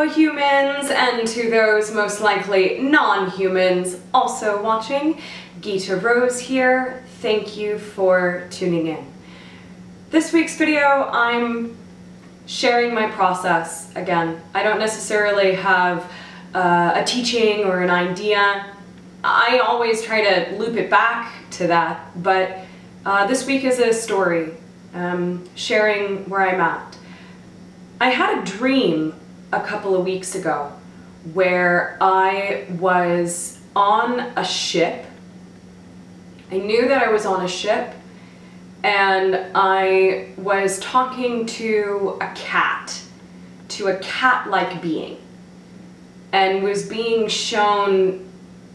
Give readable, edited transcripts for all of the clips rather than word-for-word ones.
Hello humans, and to those most likely non-humans also watching, Gita Rose here. Thank you for tuning in. This week's video, I'm sharing my process again. I don't necessarily have a teaching or an idea. I always try to loop it back to that, but this week is a story, sharing where I'm at. I had a dream a couple of weeks ago where I was on a ship. I knew that I was on a ship, and I was talking to a cat-like being, and was being shown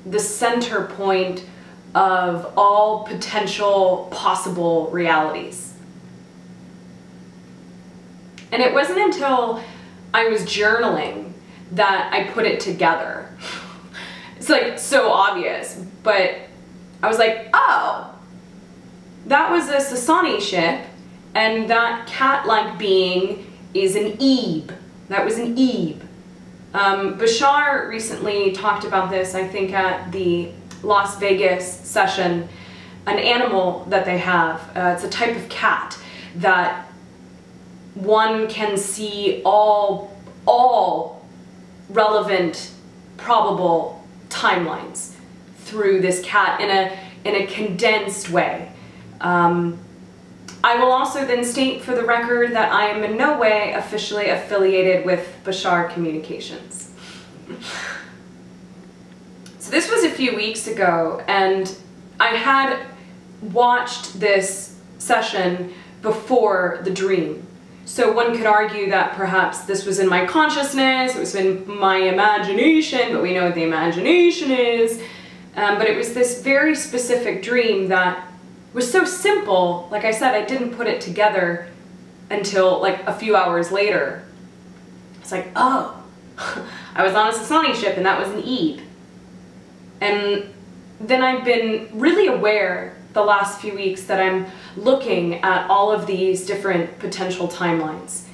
the center point of all potential possible realities. And it wasn't until I was journaling that I put it together. It's like so obvious, but I was like, oh, that was a Sasani ship, and that cat-like being is an Ebe. That was an Ebe. Bashar recently talked about this, I think at the Las Vegas session, an animal that they have. It's a type of cat that one can see all relevant, probable timelines through this cat in a condensed way. I will also then state for the record that I am in no way officially affiliated with Bashar Communications. So this was a few weeks ago, and I had watched this session before the dream. So one could argue that perhaps this was in my consciousness, it was in my imagination, but we know what the imagination is. But it was this very specific dream that was so simple. Like I said, I didn't put it together until like a few hours later. It's like, oh, I was on a Sasani ship and that was an Ebe. And then I've been really aware the last few weeks that I'm looking at all of these different potential timelines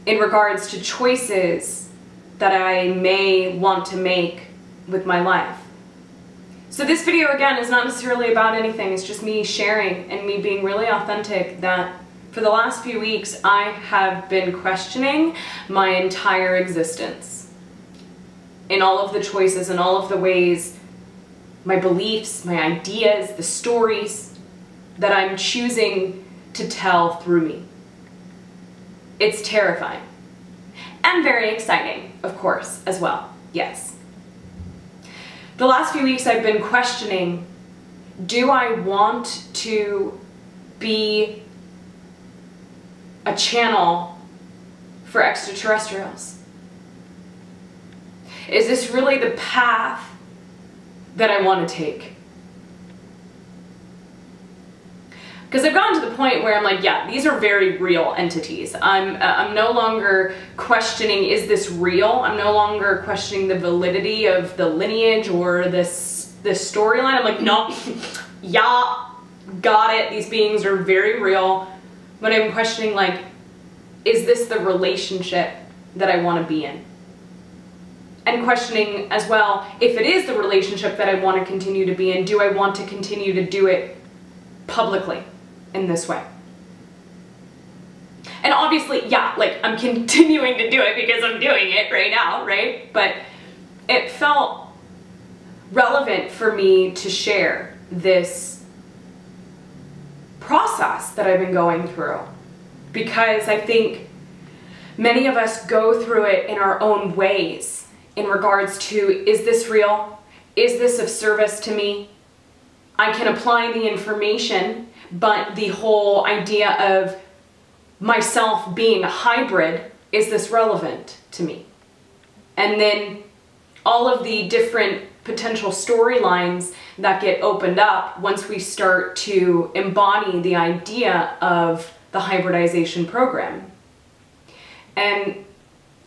in regards to choices that I may want to make with my life. So this video, again, is not necessarily about anything. It's just me sharing and me being really authentic that for the last few weeks I have been questioning my entire existence in all of the choices and all of the ways, my beliefs, my ideas, the stories that I'm choosing to tell through me. It's terrifying. And very exciting, of course, as well. Yes. The last few weeks I've been questioning, do I want to be a channel for extraterrestrials? Is this really the path that I want to take? Because I've gotten to the point where I'm like, yeah, these are very real entities. I'm no longer questioning, is this real? I'm no longer questioning the validity of the lineage or this storyline. I'm like, no, yeah, got it. These beings are very real. But I'm questioning, like, is this the relationship that I want to be in? And questioning as well, if it is the relationship that I want to continue to be in, do I want to continue to do it publicly in this way? And obviously, yeah, like I'm continuing to do it because I'm doing it right now, right? But it felt relevant for me to share this process that I've been going through, because I think many of us go through it in our own ways. In regards to, is this real? Is this of service to me? I can apply the information, but the whole idea of myself being a hybrid, is this relevant to me? And then all of the different potential storylines that get opened up once we start to embody the idea of the hybridization program. And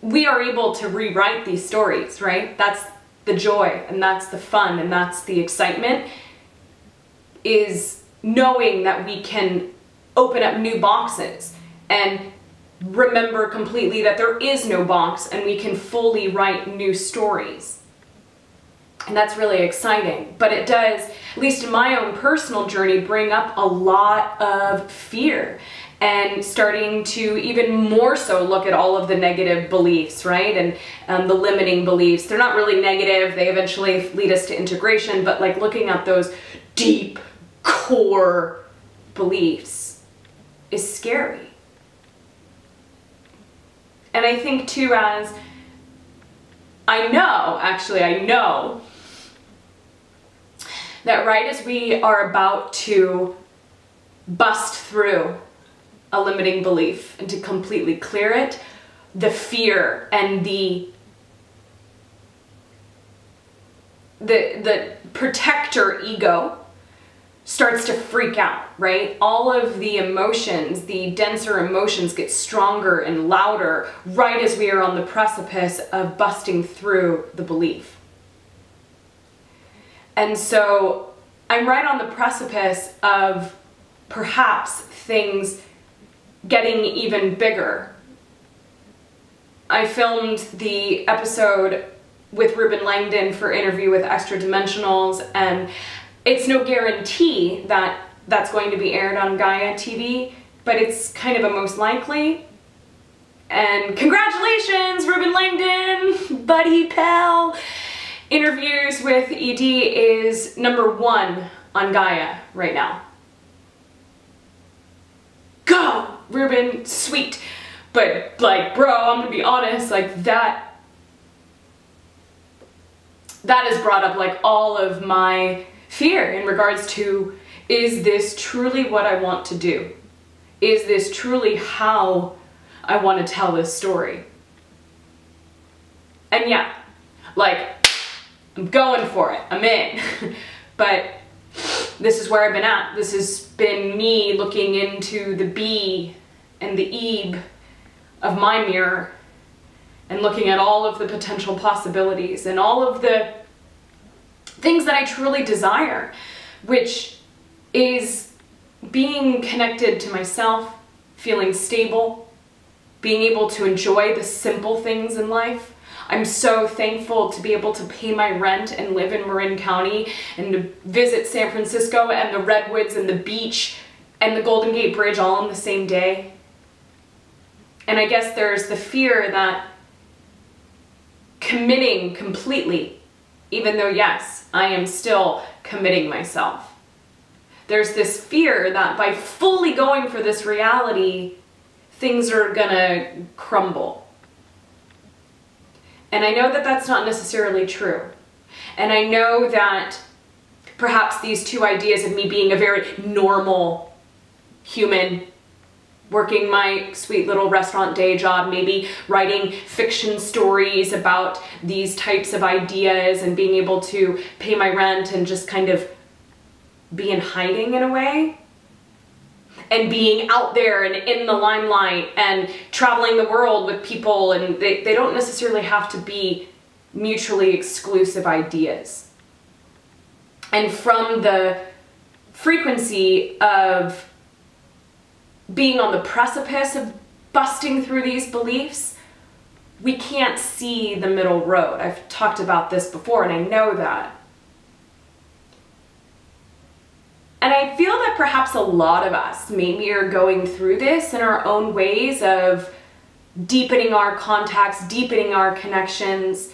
we are able to rewrite these stories, right? That's the joy, and that's the fun, and that's the excitement, is knowing that we can open up new boxes and remember completely that there is no box and we can fully write new stories. And that's really exciting. But it does, at least in my own personal journey, bring up a lot of fear, and starting to even more so look at all of the negative beliefs, right? And the limiting beliefs. They're not really negative, they eventually lead us to integration, but like looking at those deep core beliefs is scary. And I think too, as I know that right as we are about to bust through a limiting belief and to completely clear it, the fear and the protector ego starts to freak out, right? All of the emotions, the denser emotions, get stronger and louder right as we are on the precipice of busting through the belief. And so I'm right on the precipice of perhaps things getting even bigger. I filmed the episode with Ruben Langdon for Interview with Extra Dimensionals, and it's no guarantee that that's going to be aired on Gaia TV, but it's kind of a most likely. And congratulations, Ruben Langdon, buddy, pal. Interviews with ED is #1 on Gaia right now. Go, Ruben, sweet. But like, bro, I'm gonna be honest, like that has brought up like all of my fear in regards to, is this truly what I want to do? Is this truly how I want to tell this story? And yeah, like, I'm going for it, I'm in. But this is where I've been at. This has been me looking into the B and the Ebe of my mirror and looking at all of the potential possibilities and all of the things that I truly desire, which is being connected to myself, feeling stable, being able to enjoy the simple things in life. I'm so thankful to be able to pay my rent and live in Marin County and to visit San Francisco and the redwoods and the beach and the Golden Gate Bridge all on the same day. And I guess there's the fear that committing completely, even though yes, I am still committing myself, there's this fear that by fully going for this reality, things are gonna crumble. And I know that that's not necessarily true. And I know that perhaps these two ideas of me being a very normal human, working my sweet little restaurant day job, maybe writing fiction stories about these types of ideas and being able to pay my rent and just kind of be in hiding in a way, and being out there and in the limelight and traveling the world with people, and they don't necessarily have to be mutually exclusive ideas. And from the frequency of being on the precipice of busting through these beliefs, we can't see the middle road. I've talked about this before, and I know that. And I feel that perhaps a lot of us maybe are going through this in our own ways of deepening our contacts, deepening our connections.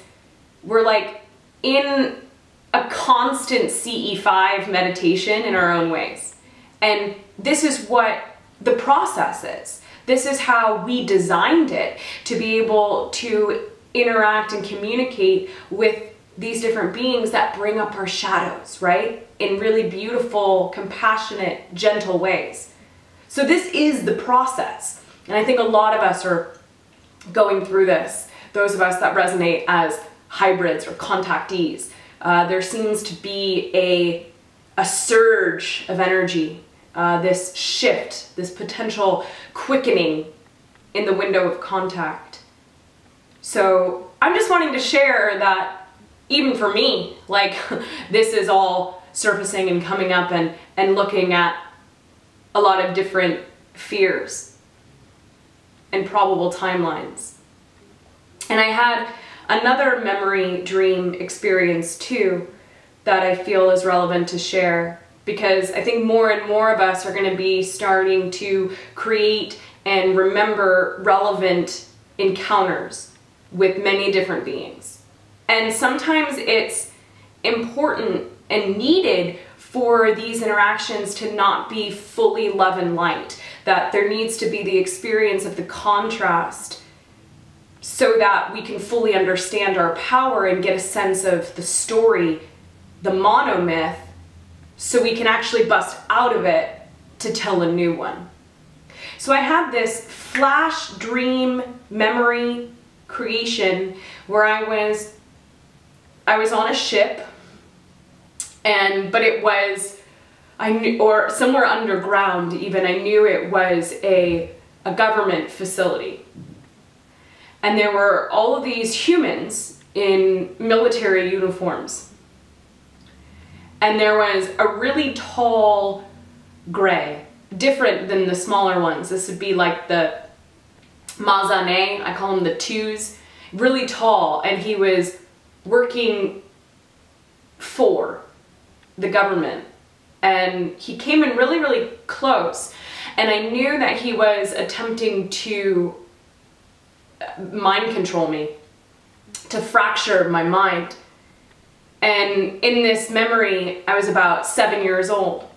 We're like in a constant CE5 meditation in our own ways. And this is what the process is. This is how we designed it, to be able to interact and communicate with these different beings that bring up our shadows, right? In really beautiful, compassionate, gentle ways. So this is the process. And I think a lot of us are going through this. Those of us that resonate as hybrids or contactees. There seems to be a surge of energy, this shift, this potential quickening in the window of contact. So I'm just wanting to share that even for me, like, this is all surfacing and coming up and looking at a lot of different fears and probable timelines. And I had another memory dream experience too that I feel is relevant to share, because I think more and more of us are going to be starting to create and remember relevant encounters with many different beings. And sometimes it's important and needed for these interactions to not be fully love and light, that there needs to be the experience of the contrast so that we can fully understand our power and get a sense of the story, the monomyth, so we can actually bust out of it to tell a new one. So I had this flash dream memory creation where I was on a ship, but it was, I knew, or somewhere underground even, I knew it was a government facility. And there were all of these humans in military uniforms. And there was a really tall gray, different than the smaller ones. This would be like the Mazane, I call them the twos, really tall, and he was working for the government. And he came in really, really close, and I knew that he was attempting to mind control me, to fracture my mind. And in this memory, I was about 7 years old.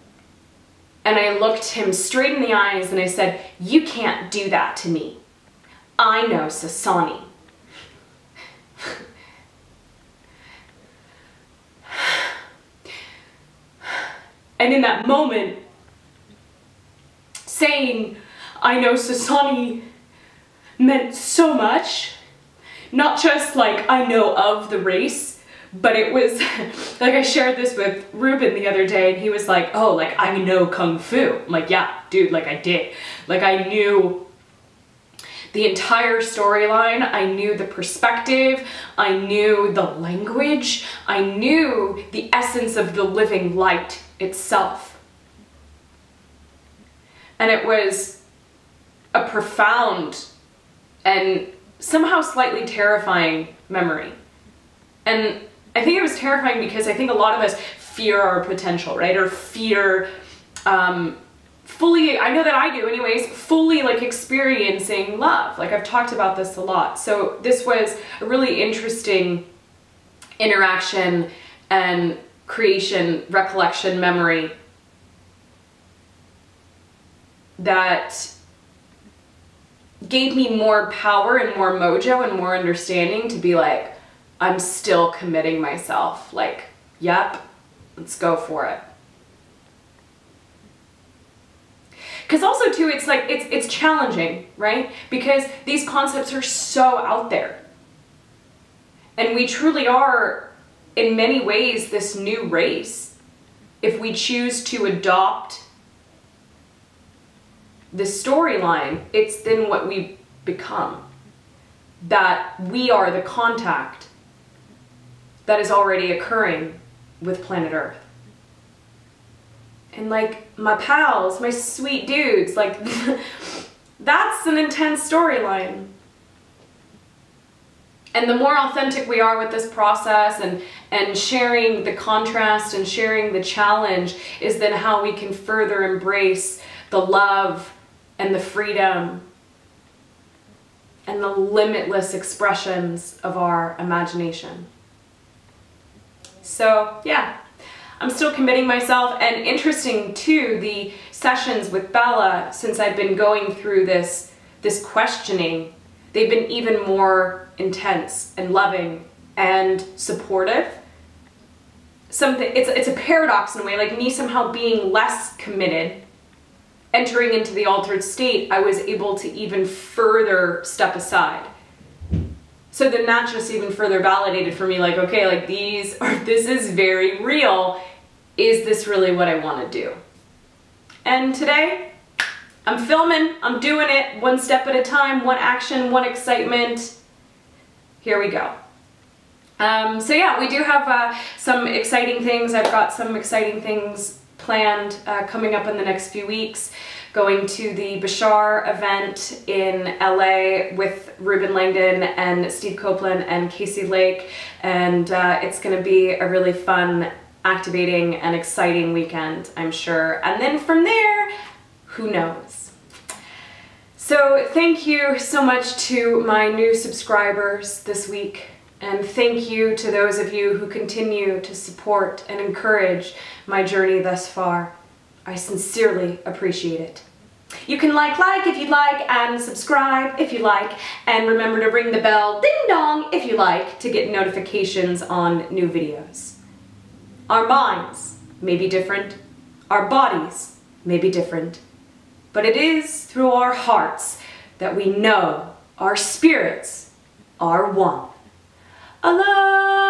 And I looked him straight in the eyes and I said, "You can't do that to me. I know Sasani." And in that moment, saying, "I know Sasani," meant so much. Not just like I know of the race, but it was like, I shared this with Ruben the other day and he was like, "Oh, like I know Kung Fu." I'm like, "Yeah, dude, like I did." Like I knew the entire storyline, I knew the perspective, I knew the language, I knew the essence of the living light itself. And it was a profound and somehow slightly terrifying memory. And I think it was terrifying because I think a lot of us fear our potential, right? Or fear fully, I know that I do anyways, fully like experiencing love. Like I've talked about this a lot. So this was a really interesting interaction and creation, recollection, memory that gave me more power and more mojo and more understanding to be like, I'm still committing myself. Like, yep, let's go for it. Because also too, it's like, it's challenging, right? Because these concepts are so out there. And we truly are, in many ways, this new race. If we choose to adopt the storyline, it's then what we become. That we are the contact that is already occurring with planet Earth. And like my pals, my sweet dudes, like that's an intense storyline. And the more authentic we are with this process and sharing the contrast and sharing the challenge is then how we can further embrace the love and the freedom and the limitless expressions of our imagination. So yeah, I'm still committing myself, and interesting too, the sessions with Bella, since I've been going through this questioning, they've been even more intense and loving and supportive. It's a paradox in a way, like me somehow being less committed, entering into the altered state, I was able to even further step aside. So then that just even further validated for me, like, okay, like this is very real. Is this really what I want to do? And today, I'm filming, I'm doing it one step at a time, one action, one excitement. Here we go. So yeah, we do have some exciting things. I've got some exciting things planned coming up in the next few weeks. going to the Bashar event in LA with Ruben Langdon and Steve Copeland and Casey Lake, and it's going to be a really fun, activating, and exciting weekend, I'm sure. And then from there, who knows? So thank you so much to my new subscribers this week, and thank you to those of you who continue to support and encourage my journey thus far. I sincerely appreciate it. You can like if you'd like, and subscribe if you like, and remember to ring the bell, ding dong, if you like, to get notifications on new videos. Our minds may be different, our bodies may be different, but it is through our hearts that we know our spirits are one. Allah!